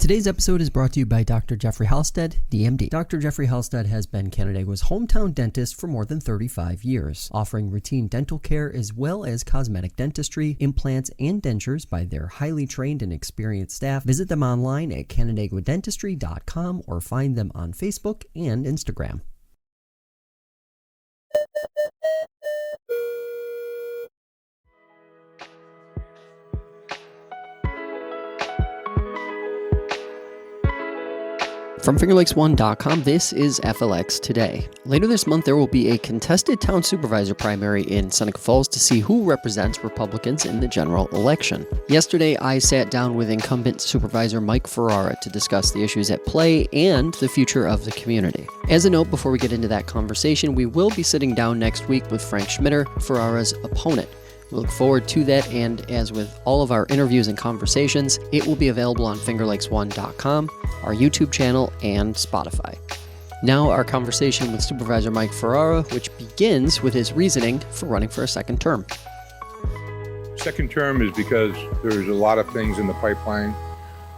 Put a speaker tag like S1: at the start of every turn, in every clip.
S1: Today's episode is brought to you by Dr. Jeffrey Halstead, DMD. Dr. Jeffrey Halstead has been Canandaigua's hometown dentist for more than 35 years, offering routine dental care as well as cosmetic dentistry, implants, and dentures by their highly trained and experienced staff. Visit them online at canandaiguadentistry.com or find them on Facebook and Instagram. From FingerLakes1.com, this is FLX Today. Later this month, there will be a contested town supervisor primary in Seneca Falls to see who represents Republicans in the general election. Yesterday, I sat down with incumbent Supervisor Mike Ferrara to discuss the issues at play and the future of the community. As a note, before we get into that conversation, we will be sitting down next week with Frank Schmitter, Ferrara's opponent. We look forward to that, and as with all of our interviews and conversations, it will be available on FingerLakes1.com, our YouTube channel, and Spotify. Now our conversation with Supervisor Mike Ferrara, which begins with his reasoning for running for a second term.
S2: Second term is because there's a lot of things in the pipeline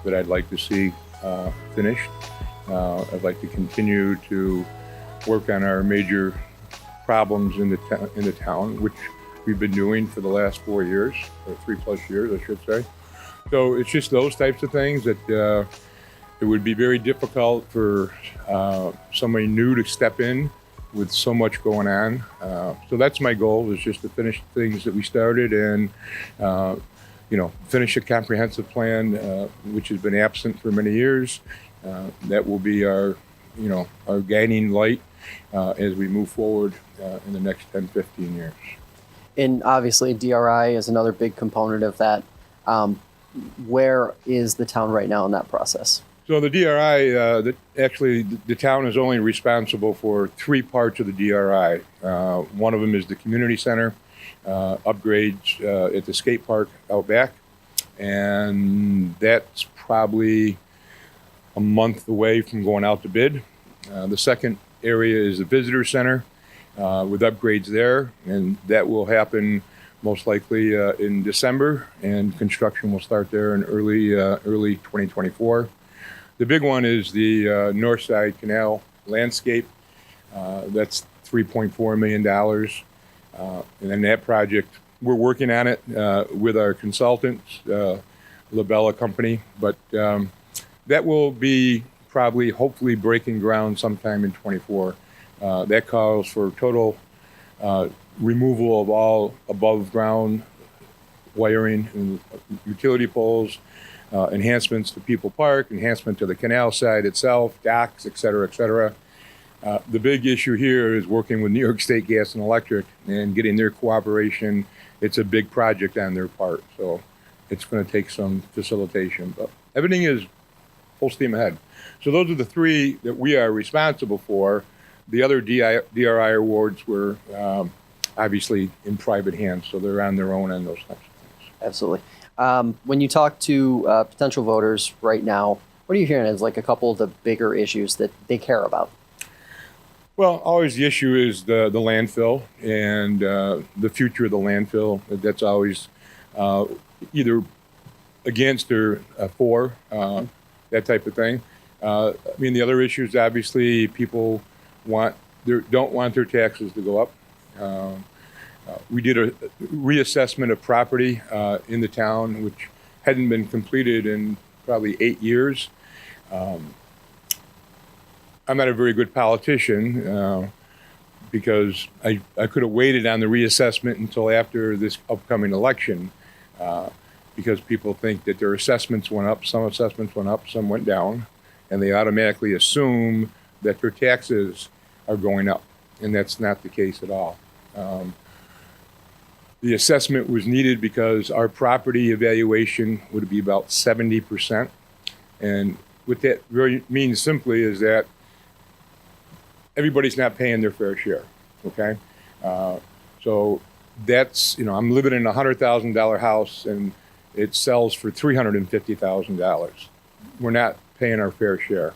S2: that I'd like to see finished. I'd like to continue to work on our major problems in the town, which we've been doing for the last 4 years, or 3+ years, I should say. So it's just those types of things that it would be very difficult for somebody new to step in with so much going on. So that's my goal, is just to finish things that we started and, finish a comprehensive plan, which has been absent for many years. That will be our guiding light as we move forward in the next 10, 15 years.
S1: And obviously, DRI is another big component of that. Where is the town right now in that process?
S2: So the DRI, the town is only responsible for 3 parts of the DRI. One of them is the community center, upgrades at the skate park out back, and that's probably a month away from going out to bid. The second area is the visitor center, with upgrades there, and that will happen most likely in December, and construction will start there in early 2024. The big one is the North Side Canal landscape. That's $3.4 million, and then that project, we're working on it with our consultants, Labella Company, but that will be probably, hopefully, breaking ground sometime in 24. That calls for total removal of all above ground wiring and utility poles, enhancements to People Park, enhancement to the canal side itself, docks, et cetera, et cetera. The big issue here is working with New York State Gas and Electric and getting their cooperation. It's a big project on their part, so it's going to take some facilitation, but everything is full steam ahead. So those are the 3 that we are responsible for. The other DRI awards were obviously in private hands, so they're on their own and those types of things.
S1: Absolutely. When you talk to potential voters right now, what are you hearing as like a couple of the bigger issues that they care about?
S2: Well, always the issue is the landfill and the future of the landfill. That's always either against or for, that type of thing. The other issues, obviously, people don't want their taxes to go up. We did a reassessment of property in the town, which hadn't been completed in probably 8 years. I'm not a very good politician because I could have waited on the reassessment until after this upcoming election, because people think that their assessments went up. Some assessments went up, some went down, and they automatically assume that their taxes are going up, and that's not the case at all. The assessment was needed because our property evaluation would be about 70%, and what that really means simply is that everybody's not paying their fair share, okay? So that's, I'm living in a $100,000 house and it sells for $350,000. We're not paying our fair share.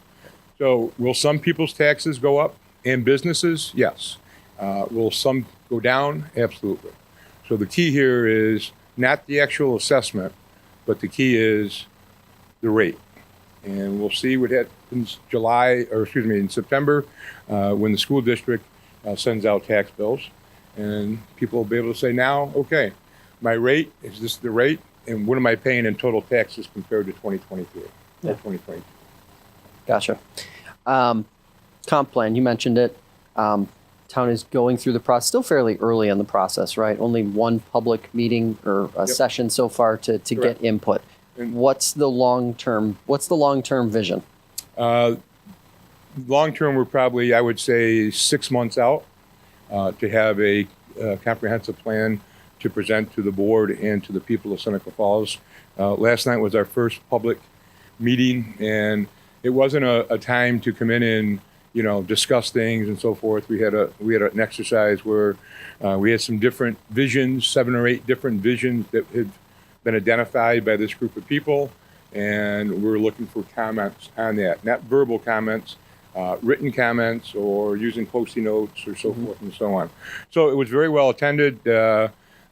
S2: So will some people's taxes go up and businesses? Yes. Will some go down? Absolutely. So the key here is not the actual assessment, but the key is the rate. And we'll see what happens in September, when the school district sends out tax bills. And people will be able to say now, okay, my rate, is this the rate? And what am I paying in total taxes compared to 2023 or 2022?
S1: Gotcha. Comp plan, you mentioned it. Town is going through the process, still fairly early in the process, right? Only one public meeting or a session so far to get input.
S2: And
S1: what's the long-term vision?
S2: Long-term, we're probably, I would say, 6 months out to have a comprehensive plan to present to the board and to the people of Seneca Falls. Last night was our first public meeting, and it wasn't a time to come in and discuss things and so forth. We had an exercise where we had some different visions, 7 or 8 different visions that had been identified by this group of people, and we're looking for comments on that. Not verbal comments, written comments, or using Post-it notes or so forth and so on. So it was very well attended.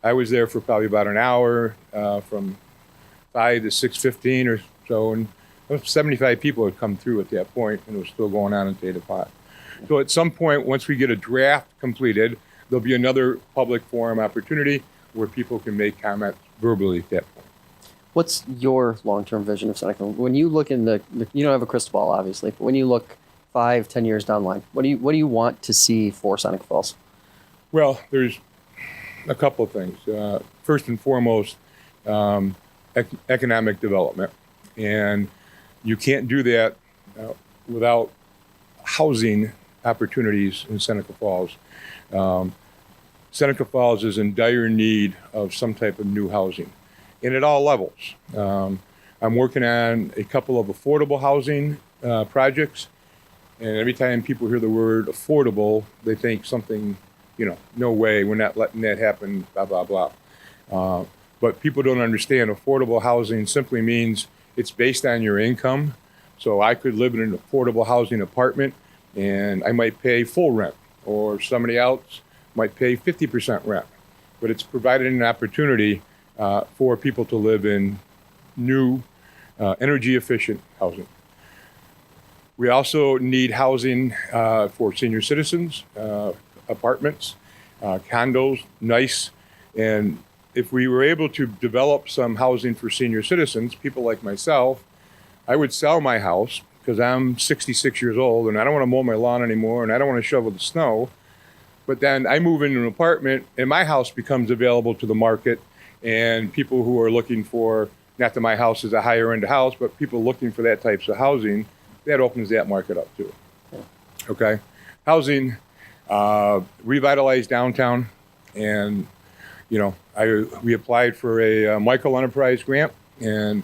S2: I was there for probably about an hour, from 5 to 6:15 or so, and 75 people had come through at that point, and it was still going on until 8 o'clock. So at some point, once we get a draft completed, there'll be another public forum opportunity where people can make comments verbally at that point.
S1: What's your long-term vision of Seneca? When you look in you don't have a crystal ball, obviously, but when you look 5, 10 years down the line, what do you want to see for Seneca Falls?
S2: Well, there's a couple of things. First and foremost, economic development. And you can't do that without housing opportunities in Seneca Falls. Seneca Falls is in dire need of some type of new housing, and at all levels. I'm working on a couple of affordable housing projects, and every time people hear the word affordable, they think something, no way, we're not letting that happen, blah, blah, blah. But people don't understand affordable housing simply means it's based on your income. So I could live in an affordable housing apartment and I might pay full rent, or somebody else might pay 50% rent. But it's provided an opportunity for people to live in new, energy efficient housing. We also need housing for senior citizens, apartments, condos, nice. And if we were able to develop some housing for senior citizens, people like myself, I would sell my house because I'm 66 years old and I don't want to mow my lawn anymore and I don't want to shovel the snow. But then I move into an apartment and my house becomes available to the market, and people who are looking for, not that my house is a higher end house, but people looking for that types of housing, that opens that market up too. Okay. Housing, revitalize downtown, and we applied for a Michael Enterprise grant, and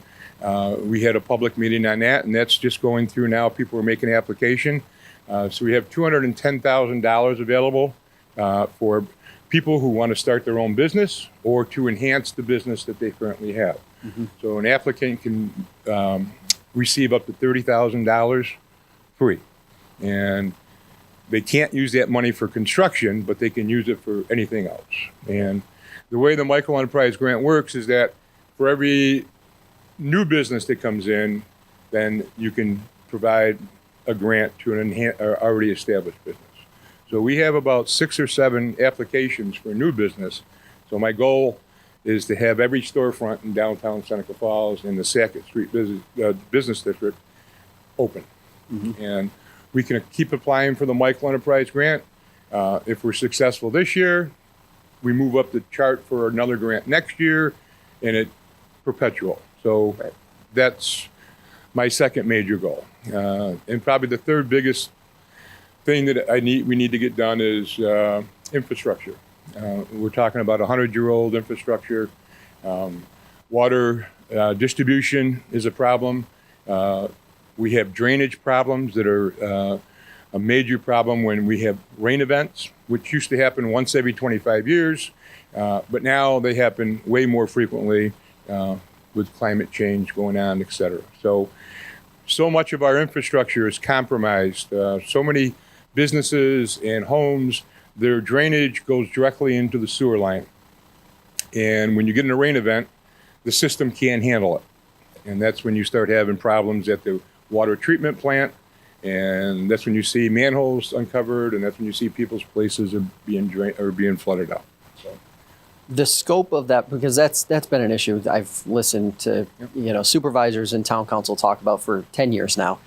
S2: we had a public meeting on that, and that's just going through now. People are making an application. So we have $210,000 available for people who want to start their own business or to enhance the business that they currently have. Mm-hmm. So an applicant can receive up to $30,000 free. And they can't use that money for construction, but they can use it for anything else. And the way the Michael Enterprise grant works is that for every new business that comes in, then you can provide a grant to an already established business. So we have about 6 or 7 applications for a new business. So my goal is to have every storefront in downtown Seneca Falls in the Sackett Street business district open. Mm-hmm. And we can keep applying for the Michael Enterprise grant. If we're successful this year, we move up the chart for another grant next year, and it's perpetual. So that's my second major goal. And probably the third biggest thing that we need to get done is infrastructure. We're talking about 100-year-old infrastructure. Water distribution is a problem. We have drainage problems that are a major problem when we have rain events, which used to happen once every 25 years, but now they happen way more frequently with climate change going on, et cetera. So much of our infrastructure is compromised. So many businesses and homes, their drainage goes directly into the sewer line. And when you get in a rain event, the system can't handle it. And that's when you start having problems at the water treatment plant, and that's when you see manholes uncovered, and that's when you see people's places are being flooded out. So.
S1: The scope of that, because that's been an issue I've listened to, supervisors and town council talk about for 10 years now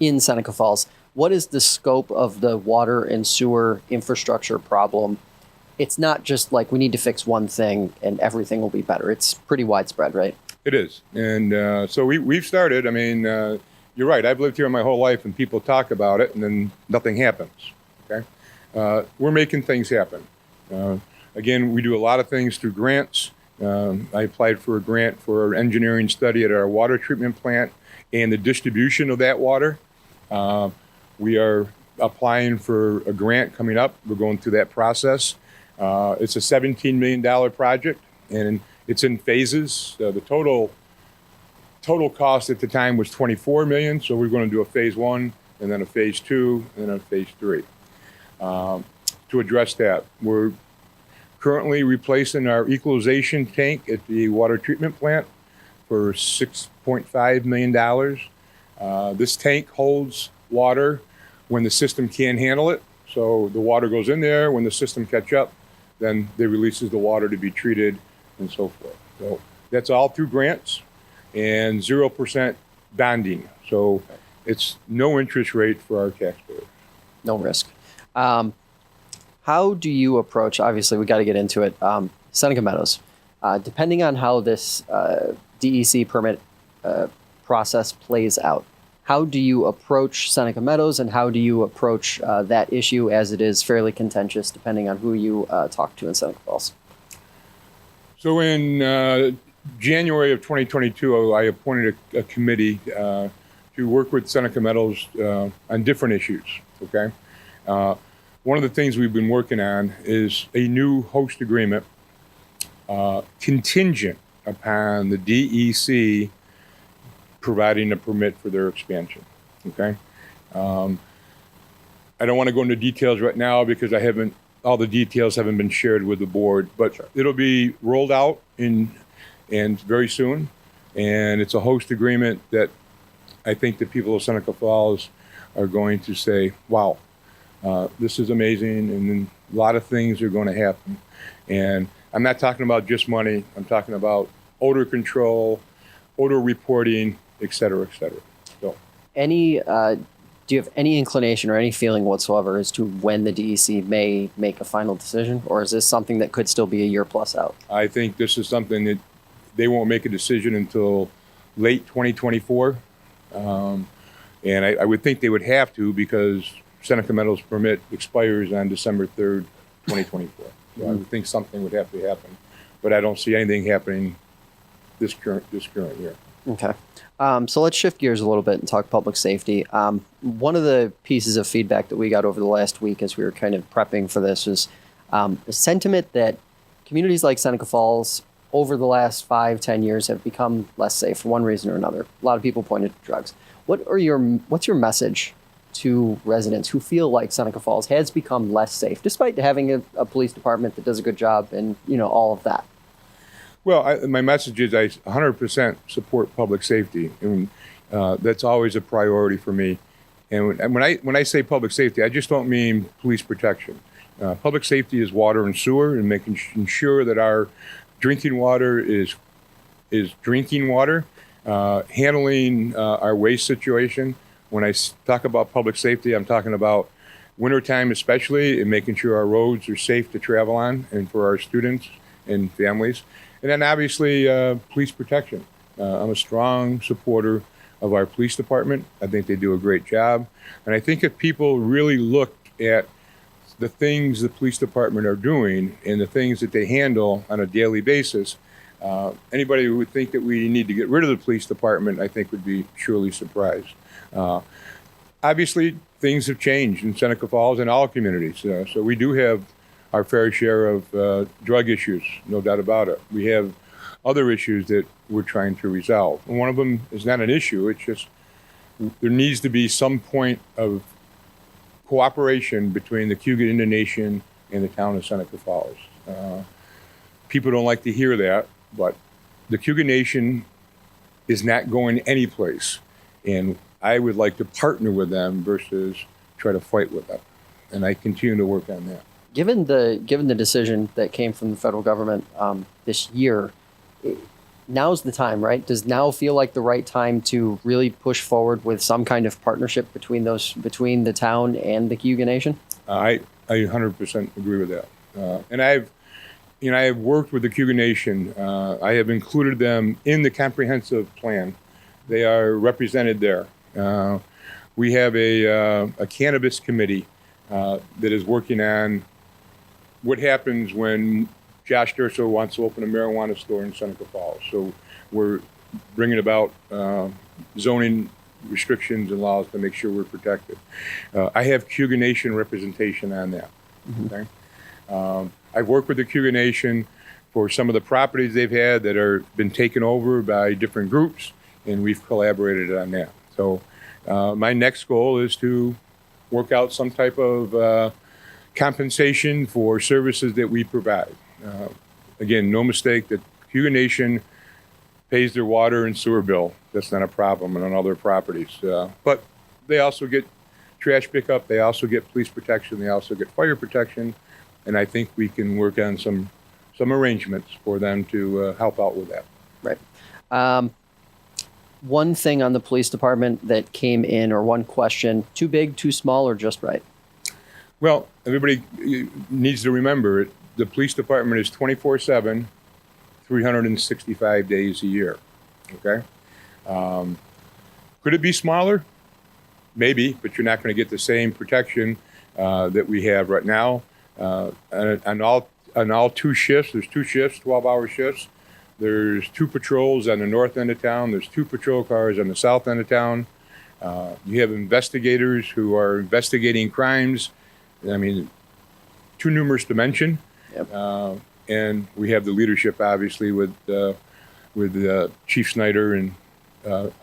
S1: in Seneca Falls. What is the scope of the water and sewer infrastructure problem? It's not just like we need to fix one thing and everything will be better. It's pretty widespread, right?
S2: It is. And so we've started. I mean, you're right. I've lived here my whole life and people talk about it and then nothing happens. Okay. We're making things happen. Again, we do a lot of things through grants. I applied for a grant for an engineering study at our water treatment plant and the distribution of that water. We are applying for a grant coming up. We're going through that process. It's a $17 million project, and it's in phases. The total cost at the time was $24 million, so we're going to do a phase 1, and then a phase 2, and then a phase 3. To address that, we're currently replacing our equalization tank at the water treatment plant for $6.5 million. This tank holds water when the system can't handle it. So the water goes in there. When the system catch up, then it releases the water to be treated and so forth. So that's all through grants and 0% bonding. So it's no interest rate for our taxpayers.
S1: No risk. How do you approach, obviously we got to get into it, Seneca Meadows, depending on how this DEC permit process plays out, how do you approach Seneca Meadows and how do you approach that issue as it is fairly contentious depending on who you talk to in Seneca Falls?
S2: So in January of 2022, I appointed a committee to work with Seneca Meadows on different issues, okay? One of the things we've been working on is a new host agreement contingent upon the DEC providing a permit for their expansion, okay? I don't want to go into details right now because all the details haven't been shared with the board, but sure. It'll be rolled out and very soon, and it's a host agreement that I think the people of Seneca Falls are going to say, wow, this is amazing, and then a lot of things are going to happen. And I'm not talking about just money. I'm talking about odor control, odor reporting, et cetera, et cetera. So,
S1: do you have any inclination or any feeling whatsoever as to when the DEC may make a final decision, or is this something that could still be a year plus out?
S2: I think this is something that they won't make a decision until late 2024. And I would think they would have to because Seneca Meadows permit expires on December 3rd, 2024. So I would think something would have to happen, but I don't see anything happening this current year.
S1: Okay. So let's shift gears a little bit and talk public safety. One of the pieces of feedback that we got over the last week as we were kind of prepping for this was the sentiment that communities like Seneca Falls over the last 5-10 years have become less safe for one reason or another. A lot of people pointed to drugs. What's your message to residents who feel like Seneca Falls has become less safe, despite having a police department that does a good job and all of that?
S2: Well, my message is I 100% support public safety, and that's always a priority for me. And when I say public safety, I just don't mean police protection. Public safety is water and sewer, and making sure that our drinking water is drinking water, handling our waste situation. When I talk about public safety, I'm talking about wintertime especially, and making sure our roads are safe to travel on and for our students and families. And then obviously police protection. I'm a strong supporter of our police department. I think they do a great job. And I think if people really look at the things the police department are doing and the things that they handle on a daily basis, anybody who would think that we need to get rid of the police department, I think would be surely surprised. Obviously, things have changed in Seneca Falls and all communities. So we do have our fair share of drug issues, no doubt about it. We have other issues that we're trying to resolve. And one of them is not an issue, it's just there needs to be some point of cooperation between the Cougar Nation and the town of Seneca Falls. People don't like to hear that, but the Cougar Nation is not going anyplace. And I would like to partner with them versus try to fight with them. And I continue to work on that.
S1: Given the decision that came from the federal government this year, now's the time, right? Does now feel like the right time to really push forward with some kind of partnership between the town and the Cougar Nation?
S2: I 100% agree with that. And I have worked with the Cougar Nation. I have included them in the comprehensive plan. They are represented there. We have a cannabis committee that is working on what happens when Josh Durso wants to open a marijuana store in Seneca Falls. So we're bringing about zoning restrictions and laws to make sure we're protected. I have Cougar Nation representation on that. Okay? I've worked with the Cougar Nation for some of the properties they've had that are been taken over by different groups, and we've collaborated on that. So my next goal is to work out some type of compensation for services that we provide. Again, no mistake that Cougar Nation pays their water and sewer bill. That's not a problem on other properties. But they also get trash pickup, they also get police protection, they also get fire protection, and I think we can work on some arrangements for them to help out with that.
S1: Right. One thing on the police department that came in, or one question, too big, too small, or just right?
S2: Well, everybody needs to remember the police department is 24/7, 365 days a year. Okay? Could it be smaller? Maybe, but you're not going to get the same protection that we have right now. On all two shifts, there's two shifts, 12-hour shifts. There's two patrols on the north end of town. There's two patrol cars on the south end of town. You have investigators who are investigating crimes. I mean, too numerous to mention. Yep. And we have the leadership, obviously, with Chief Snyder, and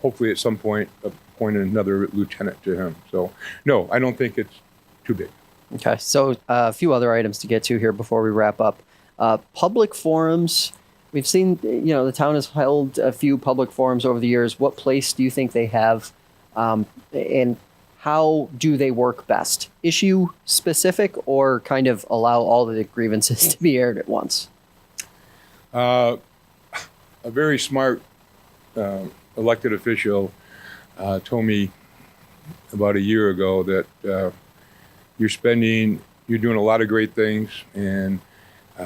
S2: hopefully at some point appoint another lieutenant to him. So, no, I don't think it's too big.
S1: Okay, so a few other items to get to here before we wrap up. Public forums. We've seen, the town has held a few public forums over the years. What place do you think they have, and how do they work best? Issue specific, or kind of allow all the grievances to be aired at once?
S2: A very smart elected official told me about a year ago that you're doing a lot of great things, and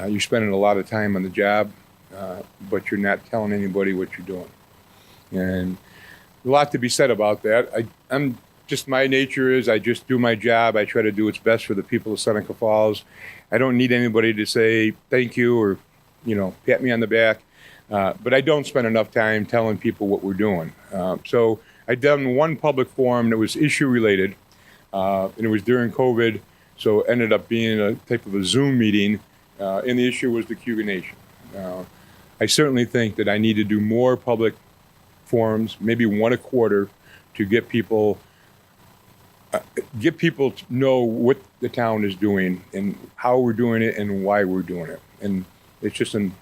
S2: you're spending a lot of time on the job, but you're not telling anybody what you're doing. And a lot to be said about that. I'm just, my nature is I just do my job. I try to do what's best for the people of Seneca Falls. I don't need anybody to say thank you or, pat me on the back. But I don't spend enough time telling people what we're doing. So I've done one public forum that was issue related, and it was during COVID. So it ended up being a type of a Zoom meeting, and the issue was the Cougar Nation. I certainly think that I need to do more public forums, maybe one a quarter, to get people to know what the town is doing and how we're doing it and why we're doing it. And it's just an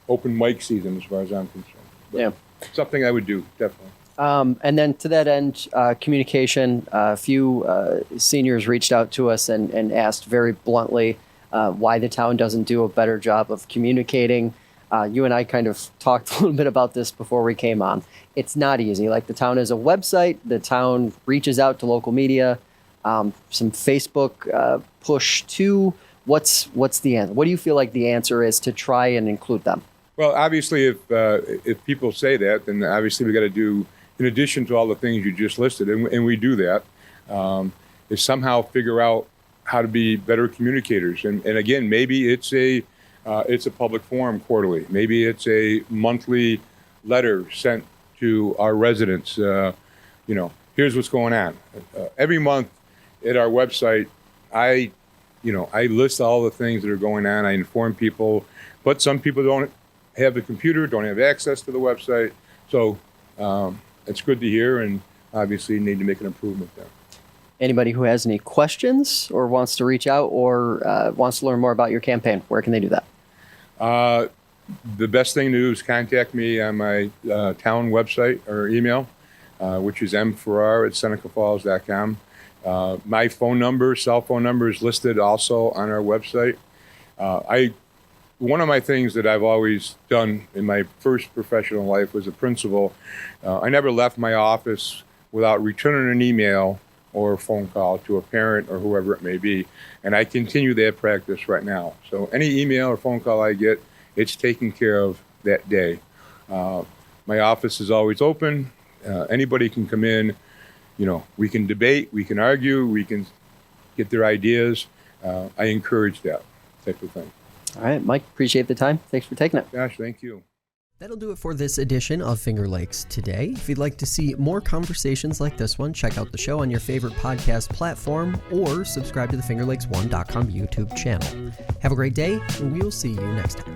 S2: open mic season as far as I'm concerned. But yeah, something I would do, definitely.
S1: And then to that end, communication, a few seniors reached out to us and asked very bluntly why the town doesn't do a better job of communicating. You and I kind of talked a little bit about this before we came on. It's not easy. Like, the town has a website, the town reaches out to local media, some Facebook push too. What's the answer? What do you feel like the answer is to try and include them?
S2: Well, obviously, if people say that, then obviously we got to do, in addition to all the things you just listed, and we do that, is somehow figure out how to be better communicators. And again, maybe it's a public forum quarterly. Maybe it's a monthly letter sent to our residents. Here's what's going on. Every month at our website, I list all the things that are going on. I inform people, but some people don't have the computer, don't have access to the website. So it's good to hear, and obviously need to make an improvement there.
S1: Anybody who has any questions or wants to reach out or wants to learn more about your campaign, where can they do that?
S2: The best thing to do is contact me on my town website or email. which is mferrara@senecafalls.com. My cell phone number is listed also on our website. One of my things that I've always done in my first professional life was a principal. I never left my office without returning an email or a phone call to a parent or whoever it may be. And I continue that practice right now. So any email or phone call I get, it's taken care of that day. My office is always open. Anybody can come in. We can debate, we can argue, we can get their ideas. I encourage that type of thing.
S1: All right, Mike, appreciate the time. Thanks for taking it.
S2: Gosh, thank you.
S1: That'll do it for this edition of Finger Lakes Today. If you'd like to see more conversations like this one, check out the show on your favorite podcast platform or subscribe to the FingerLakes1.com YouTube channel. Have a great day, and we will see you next time.